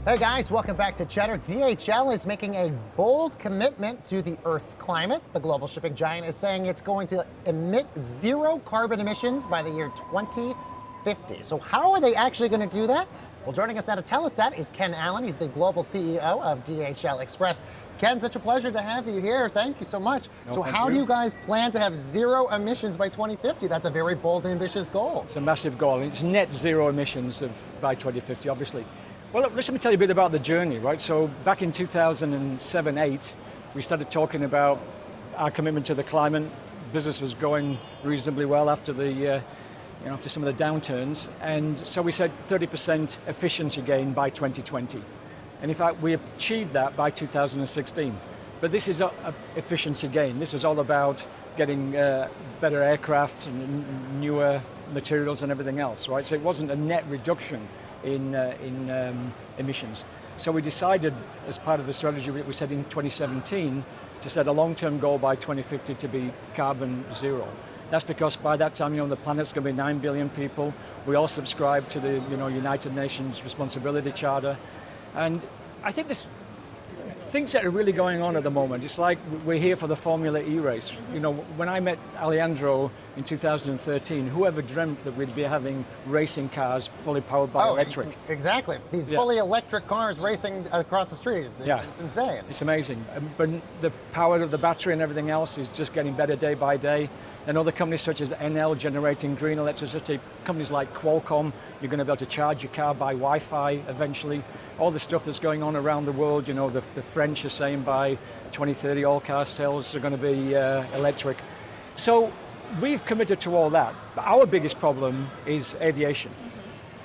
Hey guys, welcome back to Cheddar. DHL is making a bold commitment to the Earth's climate. The global shipping giant is saying it's going to emit zero carbon emissions by the year 2050. So how are they actually going to do that? Well, joining us now to tell us that is Ken Allen. He's the global CEO of DHL Express. Ken, such a pleasure to have you here. Thank you so much. So how do you guys plan to have zero emissions by 2050? That's a very bold, ambitious goal. It's a massive goal. It's net zero emissions by 2050, obviously. Well, look, let me tell you a bit about the journey, right? So back in 2007-8, we started talking about our commitment to the climate. Business was going reasonably well after after some of the downturns, and so we said 30% efficiency gain by 2020. And in fact, we achieved that by 2016. But this is a efficiency gain. This was all about getting better aircraft and newer materials and everything else, right? So it wasn't a net reduction in emissions. So we decided, as part of the strategy we set in 2017, to set a long-term goal by 2050 to be carbon zero. That's because by that time, the planet's going to be 9 billion people. We all subscribe to the United Nations Responsibility Charter. And I think there's things that are really going on at the moment. It's like we're here for the Formula E race. When I met Alejandro in 2013, whoever dreamt that we'd be having racing cars fully powered by electric? Exactly. These fully electric cars racing across the street. It's insane. It's amazing. But the power of the battery and everything else is just getting better day by day. And other companies such as NL generating green electricity, companies like Qualcomm, you're going to be able to charge your car by Wi-Fi eventually. All the stuff that's going on around the world, the French are saying by 2030 all car sales are going to be electric. So we've committed to all that. But our biggest problem is aviation.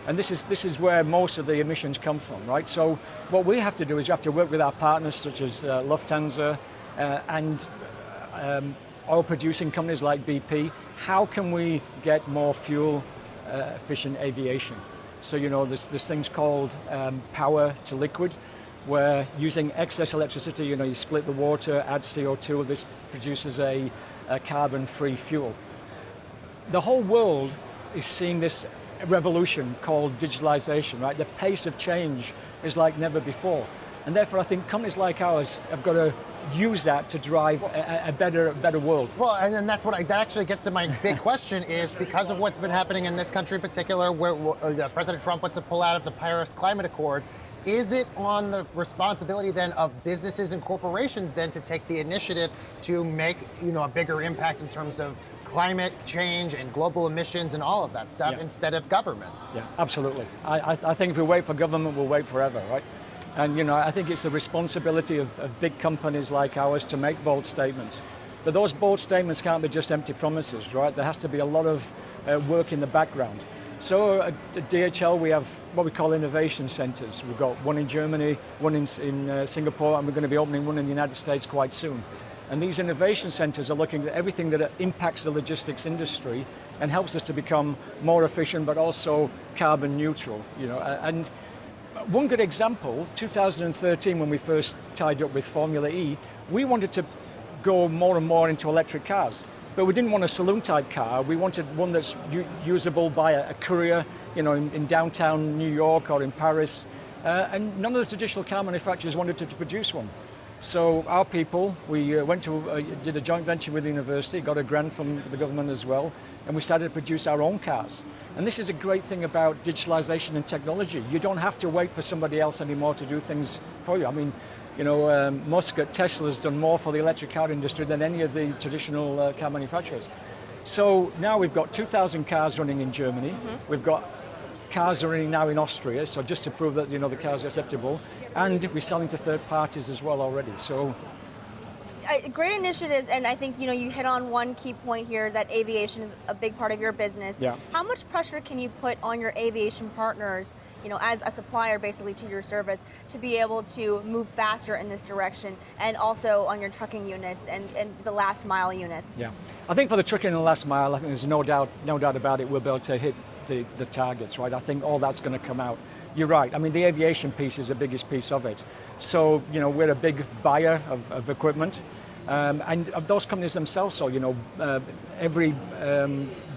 And this is where most of the emissions come from, right? So what we have to do is we have to work with our partners such as Lufthansa and oil producing companies like BP. How can we get more fuel efficient aviation? So there's things called power to liquid, where using excess electricity, you split the water, add CO2, this produces a carbon-free fuel. The whole world is seeing this revolution called digitalization, right? The pace of change is like never before. And therefore I think companies like ours have got to use that to drive a better world. Well, and then that actually gets to my big question is, because of what's been happening in this country in particular, where President Trump wants to pull out of the Paris Climate Accord, is it on the responsibility then of businesses and corporations then to take the initiative to make a bigger impact in terms of climate change and global emissions and all of that stuff instead of governments? Yeah, absolutely. I think if we wait for government, we'll wait forever, right? And I think it's the responsibility of big companies like ours to make bold statements. But those bold statements can't be just empty promises, right? There has to be a lot of work in the background. So at DHL we have what we call innovation centers. We've got one in Germany, one in Singapore, and we're going to be opening one in the United States quite soon. And these innovation centers are looking at everything that impacts the logistics industry and helps us to become more efficient but also carbon neutral. And one good example, 2013 when we first tied up with Formula E, we wanted to go more and more into electric cars. But we didn't want a saloon-type car. We wanted one that's usable by a courier, in downtown New York or in Paris. And none of the traditional car manufacturers wanted to produce one. So our people, we did a joint venture with the university, got a grant from the government as well, and we started to produce our own cars. And this is a great thing about digitalization and technology. You don't have to wait for somebody else anymore to do things for you. I mean, Musk at Tesla has done more for the electric car industry than any of the traditional car manufacturers. So now we've got 2,000 cars running in Germany. We've got cars running now in Austria, so just to prove that the cars are acceptable. And we're selling to third parties as well already. So great initiatives, and I think you hit on one key point here, that aviation is a big part of your business. Yeah. How much pressure can you put on your aviation partners, as a supplier basically to your service, to be able to move faster in this direction, and also on your trucking units and the last mile units? Yeah, I think for the trucking and the last mile, I think there's no doubt about it, we'll be able to hit the targets, right? I think all that's going to come out. You're right. I mean, the aviation piece is the biggest piece of it. So, we're a big buyer of equipment. And of those companies themselves, so every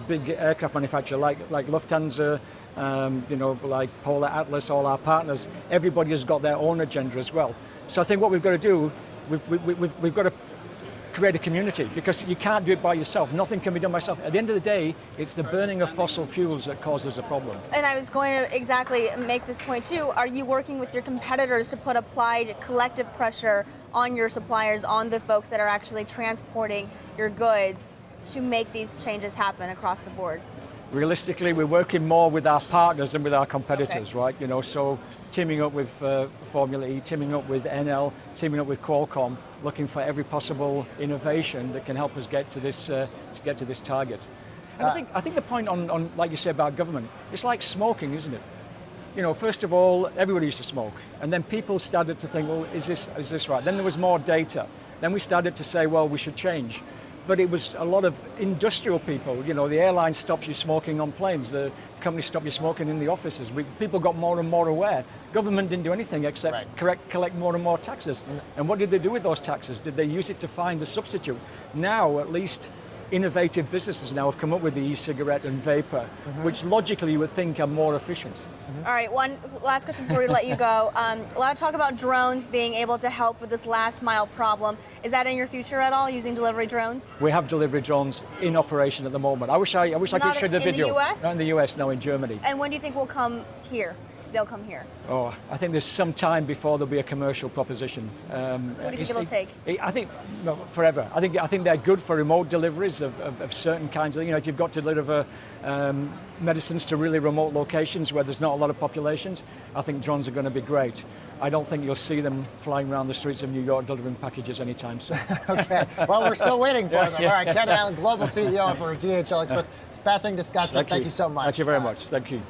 big aircraft manufacturer like Lufthansa, you know, like Polar Atlas, all our partners, everybody has got their own agenda as well. So I think what we've got to do, we've got to create a community, because you can't do it by yourself. Nothing can be done by yourself. At the end of the day, it's the burning of fossil fuels that causes a problem. And I was going to exactly make this point too. Are you working with your competitors to put applied collective pressure on your suppliers, on the folks that are actually transporting your goods, to make these changes happen across the board? Realistically, we're working more with our partners than with our competitors, okay. right? You know, so teaming up with Formula E, teaming up with NL, teaming up with Qualcomm, looking for every possible innovation that can help us get to this target. And I think the point on like you say about government, it's like smoking, isn't it? You know, first of all, everybody used to smoke, and then people started to think, well, is this right? Then there was more data. Then we started to say, well, we should change. But it was a lot of industrial people. You know, the airline stops you smoking on planes. The companies stop you smoking in the offices. People got more and more aware. Government didn't do anything except collect more and more taxes. And what did they do with those taxes? Did they use it to find a substitute? Now, at least, innovative businesses now have come up with the e-cigarette and vapor, which logically you would think are more efficient. All right, one last question before we let you go. A lot of talk about drones being able to help with this last mile problem. Is that in your future at all, using delivery drones? We have delivery drones in operation at the moment. I wish I could show the video. In the US? Not in the US, no, in Germany. And when do you think we'll come here? They'll come here. Oh, I think there's some time before there'll be a commercial proposition. What do you think it'll take? I think forever. I think they're good for remote deliveries of certain kinds of. You know, if you've got to deliver medicines to really remote locations where there's not a lot of populations, I think drones are going to be great. I don't think you'll see them flying around the streets of New York delivering packages anytime soon. Okay, well, we're still waiting for them. All right, Ken Allen, Global CEO for DHL Express. It's a fascinating discussion. Thank you so much. Thank you very much. Thank you.